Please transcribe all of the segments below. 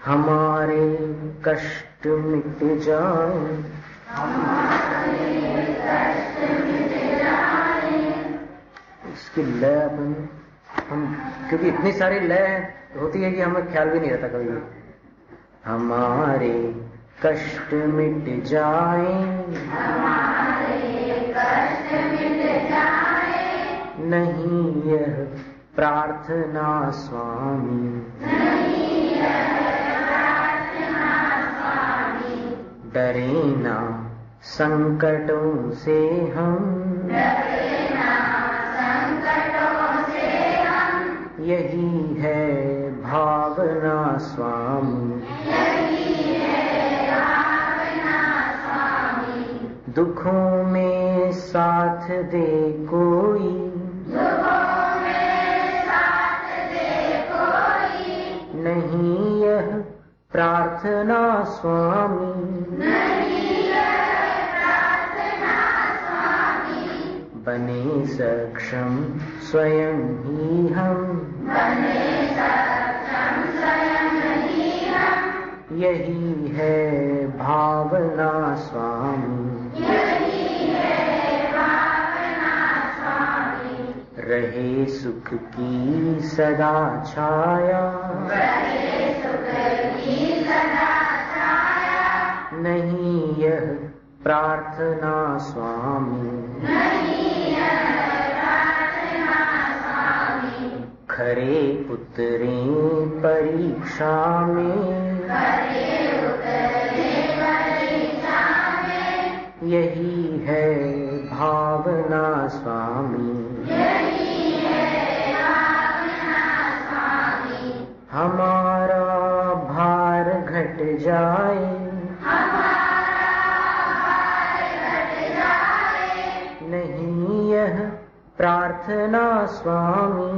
हमारे कष्ट मिट जाएं, इसकी लय हम क्योंकि इतनी सारी लय होती है कि हमें ख्याल भी नहीं रहता कभी भी। हमारे कष्ट मिट जाएं, नहीं यह प्रार्थना स्वामी, डरे ना संकटों से हम, यही है भावना स्वामी, दुखों में साथ दे कोई, नहीं यह प्रार्थना स्वामी, बने सक्षम स्वयं ही हम, यही है भावना स्वामी, रहे सुख की सदा छाया, नहीं यह प्रार्थना स्वामी, खरे उतरे परीक्षा में, यही है भावना स्वामी, हमारा भार घट जाए, नहीं यह प्रार्थना स्वामी,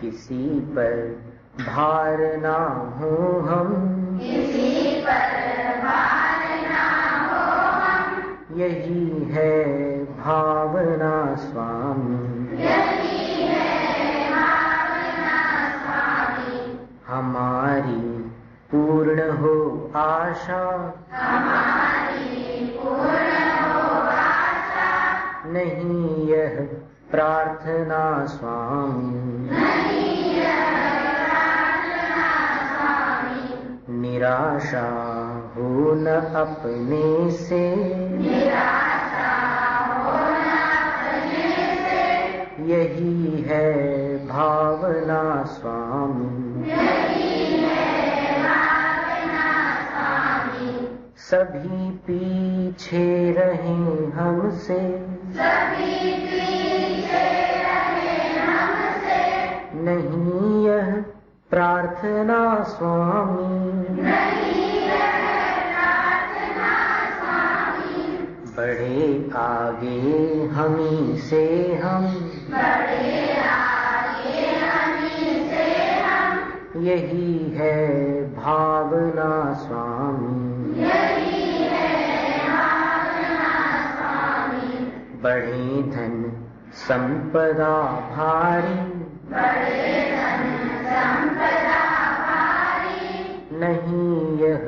किसी पर भार ना हो हम, यही है भावना स्वामी, हमारी पूर्ण हो आशा, नहीं यह प्रार्थना स्वामी, निराशा हो न अपने से, यही है भावना स्वामी, सभी पीछे रहे हमसे, नहीं यह प्रार्थना स्वामी, बढ़े आगे हमी से हम, यही है भावना स्वामी, बढ़े धन संपदा भारी, नहीं यह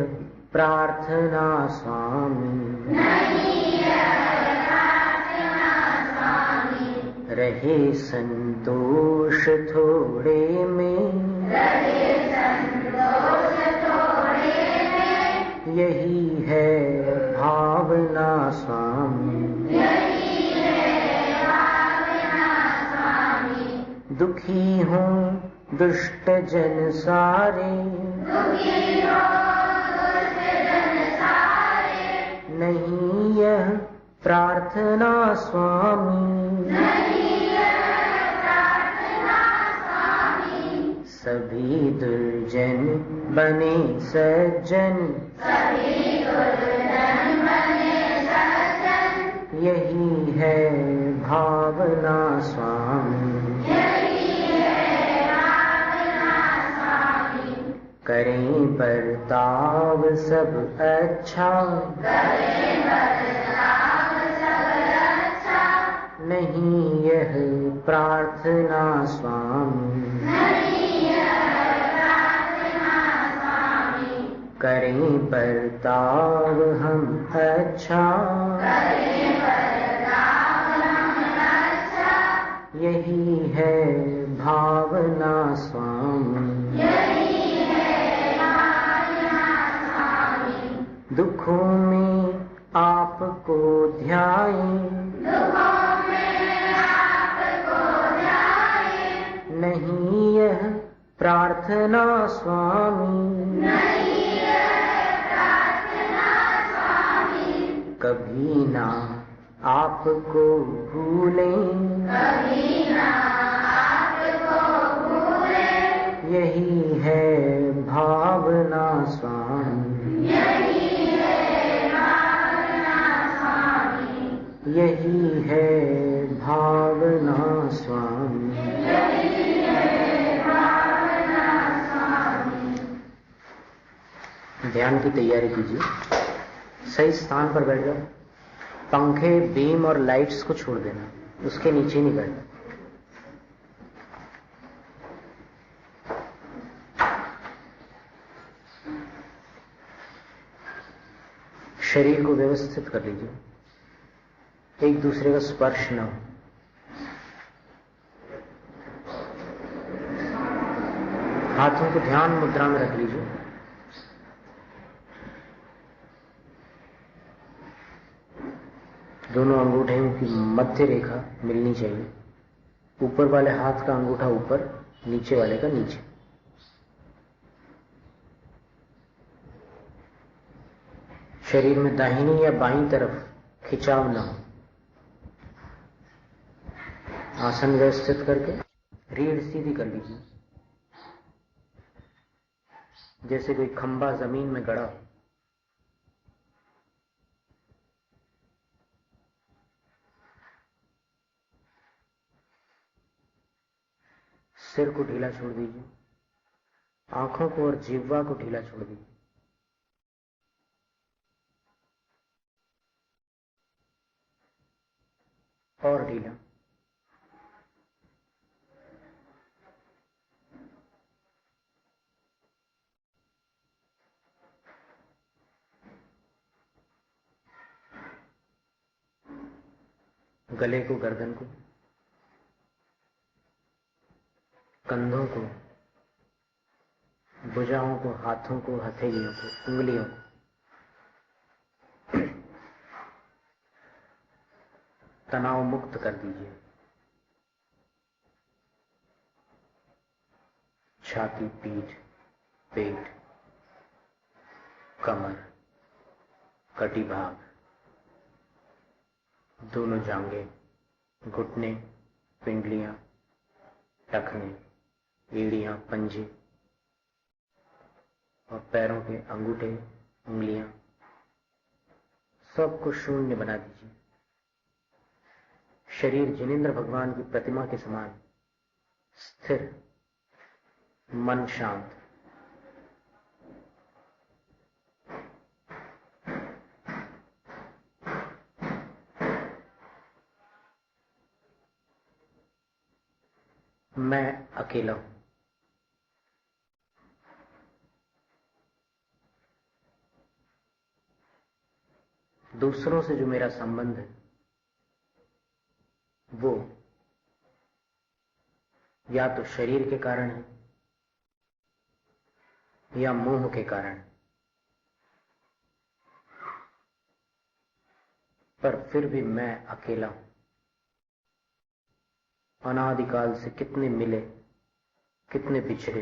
प्रार्थना स्वामी, रहे संतोष थोड़े में, यही है भावना स्वामी, दुखी हों दुष्ट जन सारे, नहीं यह प्रार्थना स्वामी, सभी दुर्जन बने सज्जन, यही है भावना स्वामी, करें बर्ताव सब अच्छा, नहीं यह प्रार्थना स्वामी, करें बर्ताव हम अच्छा, यही है भावना स्वामी। दुखों में आपको ध्याएं, नहीं यह प्रार्थना स्वामी, कभी ना आपको भूलें, यही है भावना स्वामी, यही है भावना स्वामी। ध्यान की तैयारी कीजिए, सही स्थान पर बैठ जाओ। पंखे, बीम और लाइट्स को छोड़ देना, उसके नीचे नहीं बैठना। शरीर को व्यवस्थित कर लीजिए, एक दूसरे का स्पर्श न हो। हाथों को ध्यान मुद्रा में रख लीजिए। दोनों अंगूठों की मध्य रेखा मिलनी चाहिए। ऊपर वाले हाथ का अंगूठा ऊपर, नीचे वाले का नीचे। शरीर में दाहिनी या बाईं तरफ खिंचाव न हो। आसन व्यवस्थित करके रीढ़ सीधी कर लीजिए, जैसे कोई खंभा जमीन में गड़ा हो। सिर को ढीला छोड़ दीजिए, आंखों को और जिह्वा को ढीला छोड़ दीजिए। और ढीला। गले को, गर्दन को, कंधों को, भुजाओं को, हाथों को, हथेलियों को, उंगलियों को। तनाव मुक्त कर दीजिए। छाती, पीठ, पेट, कमर, कटी भाग, दोनों जांघें, घुटने, पिंडलियां, टखने, एड़ियां, पंजे और पैरों के अंगूठे, उंगलियां, सबको शून्य बना दीजिए। शरीर जिनेंद्र भगवान की प्रतिमा के समान स्थिर, मन शांत। मैं अकेला हूं। दूसरों से जो मेरा संबंध है वो या तो शरीर के कारण है या मोह के कारण, पर फिर भी मैं अकेला हूं। अनादिकाल से कितने मिले, कितने बिछड़े,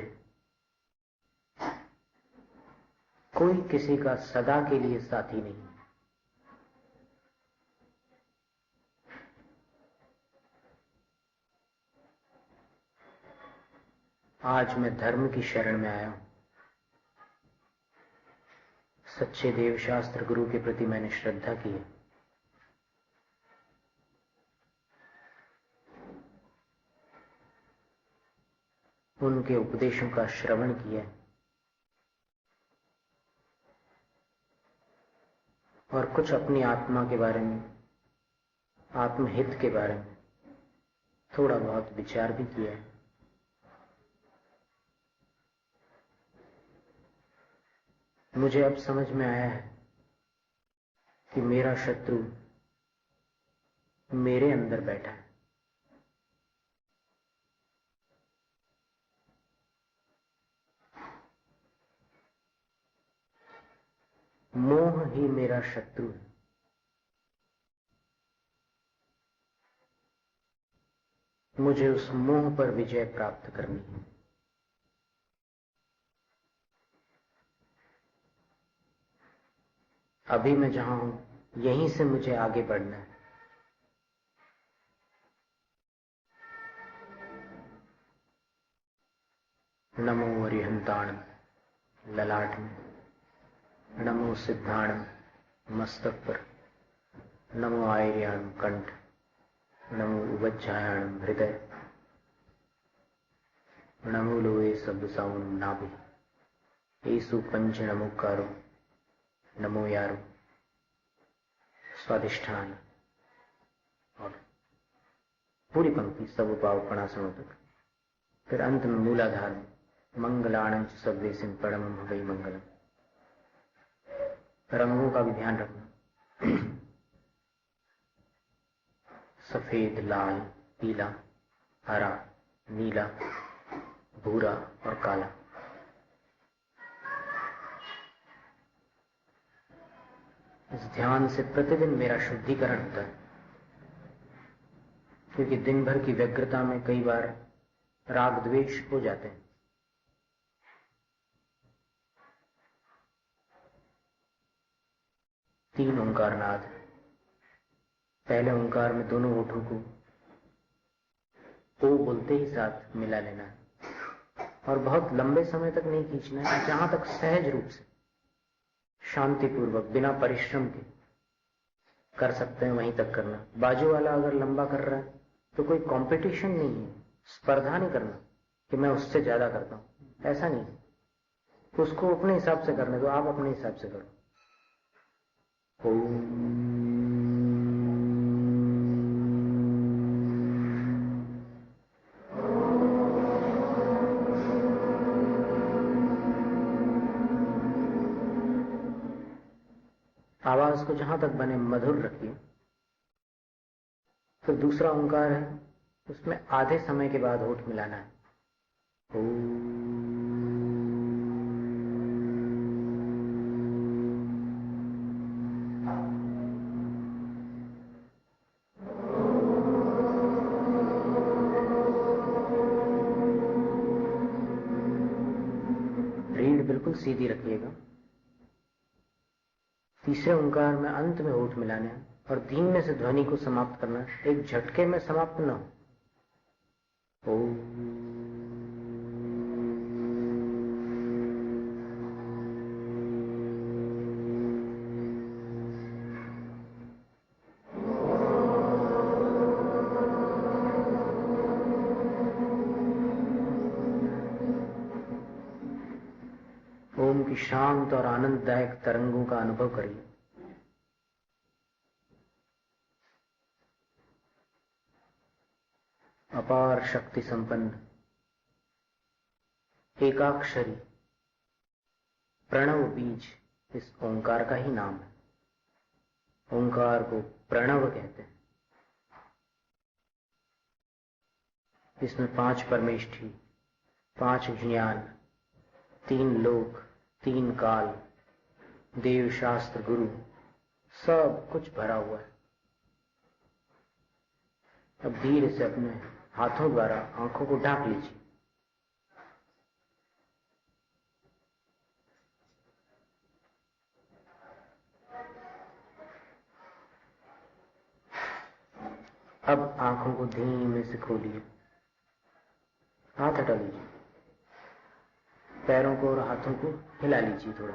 कोई किसी का सदा के लिए साथी नहीं। आज मैं धर्म की शरण में आया हूं। सच्चे देव शास्त्र गुरु के प्रति मैंने श्रद्धा की है। उनके उपदेशों का श्रवण किया है और कुछ अपनी आत्मा के बारे में, आत्महित के बारे में थोड़ा बहुत विचार भी किया है। मुझे अब समझ में आया है कि मेरा शत्रु मेरे अंदर बैठा है। मोह ही मेरा शत्रु है। मुझे उस मोह पर विजय प्राप्त करनी है। अभी मैं जहां हूं यहीं से मुझे आगे बढ़ना है। नमो अरिहंताणम ललाट में, नमो सिद्धाणम मस्तक पर, नमो आयर्याणम कंठ, नमो उवज्जायाणम हृदय, नमो लोए सब्दसाउणम नाभि, येसु पंच नमोकारो, नमो यारो, स्वादिष्ठान। और पूरी पंक्ति सब उपाव कणासनों तक। फिर अंत में मूलाधार में मंगलाणं च सर्वेसिं परमं भवै मंगलम। रंगों का भी ध्यान रखना, सफेद, लाल, पीला, हरा, नीला, भूरा और काला। इस ध्यान से प्रतिदिन मेरा शुद्धिकरण होता है, क्योंकि दिन भर की व्यग्रता में कई बार राग द्वेष हो जाते हैं। तीन ओंकार नाद। पहले ओंकार में दोनों होठों को ओ बोलते ही साथ मिला लेना है और बहुत लंबे समय तक नहीं खींचना है, जहां तक सहज रूप से शांतिपूर्वक बिना परिश्रम के कर सकते हैं वहीं तक करना। बाजू वाला अगर लंबा कर रहा है तो कोई कंपटीशन नहीं है, स्पर्धा नहीं करना कि मैं उससे ज्यादा करता हूं, ऐसा नहीं। उसको अपने हिसाब से करने दो, आप अपने हिसाब से करो। आवाज को जहां तक बने मधुर रखिए। फिर दूसरा ओंकार है, उसमें आधे समय के बाद होठ मिलाना है। रीढ़ बिल्कुल सीधी रखिएगा। तीसरे ओंकार में अंत में होठ मिलाने हैं और धीमे से ध्वनि को समाप्त करना है, एक झटके में समाप्त न हो। ओम की शांत और आनंददायक तरंगों का अनुभव करिए। अपार शक्ति संपन्न एकाक्षरी प्रणव बीज इस ओंकार का ही नाम है। ओंकार को प्रणव कहते हैं। इसमें 5 परमेष्ठी, 5 ज्ञान, 3 लोक, 3 काल, देव, शास्त्र, गुरु, सब कुछ भरा हुआ है। अब धीरे से अपने हाथों द्वारा आंखों को ढांक लीजिए। अब आंखों को धीमे से खोलिए, हाथ हटा लीजिए, पैरों को और हाथों को हिला लीजिए थोड़ा।